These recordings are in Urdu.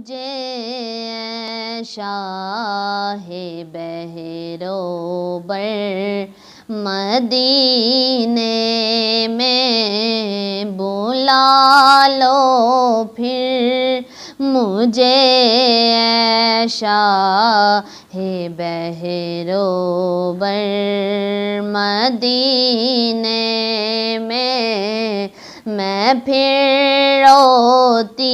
مجھے شاہ بحرو بر مدینے میں بلا لو پھر مجھے شاہ بحرو بر مدینے میں پھر روتی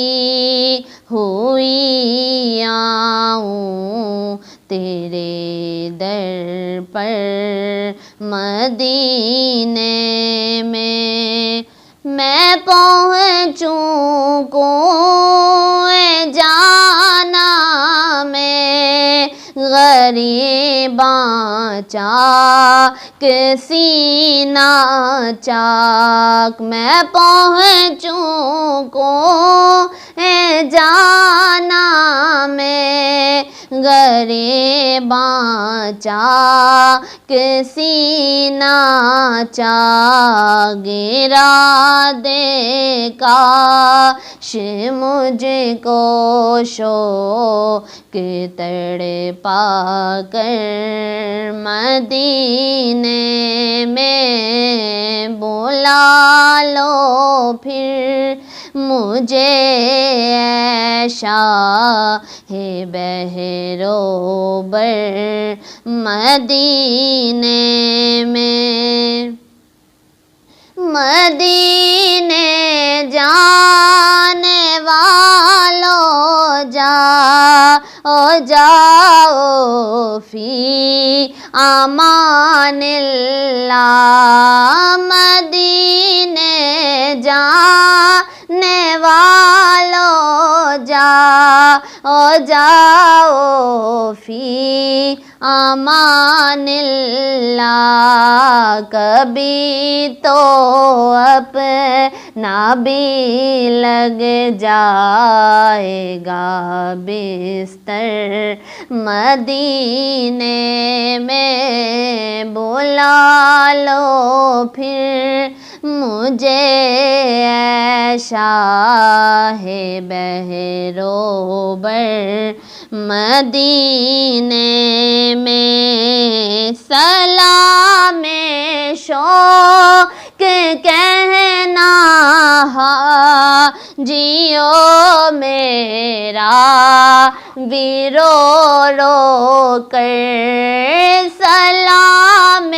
ہوئی آؤں تیرے در پر مدینے میں پہنچوں کوئے جانا میں غریباں چاک سینہ چاک میں پہنچوں کوئے جانا میں غریباں چاک سینہ چاک گرا دے کاش مجھ کو شوق تڑپا کر مدینے میں بلا لو پھر مجھے شاہ بحرو بر مدینے مدینے جانے والو جاؤ فی امان اللہ مدینے جانے والو جاؤ فی امان اللہ کبھی تو اپنا بھی لگ جائے گا بستر مدینے میں بلا لو پھر مجھے شاہ بحرو بر مدینے میں سلام شوق کہنا جیو میرا بھی رو رو کر سلام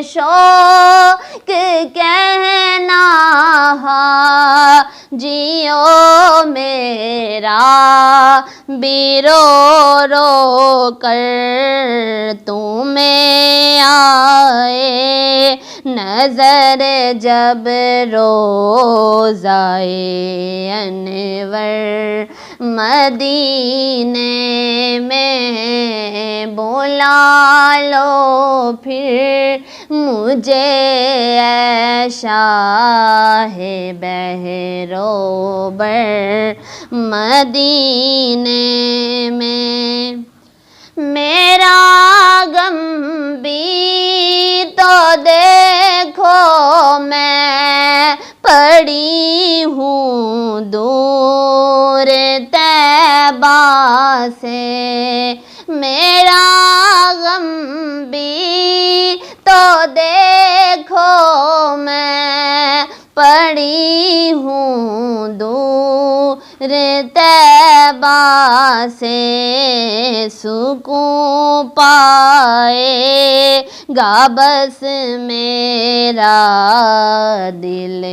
شوق کہنا جیو میرا بھی رو رو کر تمہیں آئے نظر جب روزہ انور مدینے میں بلا لو پھر مجھے شاہ بحرو بر مدینے میں میرا غم بھی تو دیکھو میں پڑی ہوں دور طیبہ سے میرا غم بھی تو دیکھو میں پڑی ہوں دور طیبہ سے سکون پائے گا بس میرا دل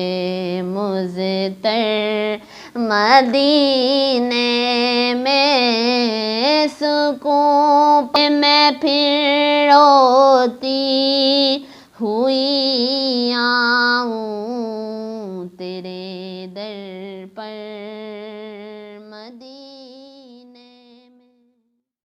مضطر مدینے میں سکون میں پھر روتی ہوئی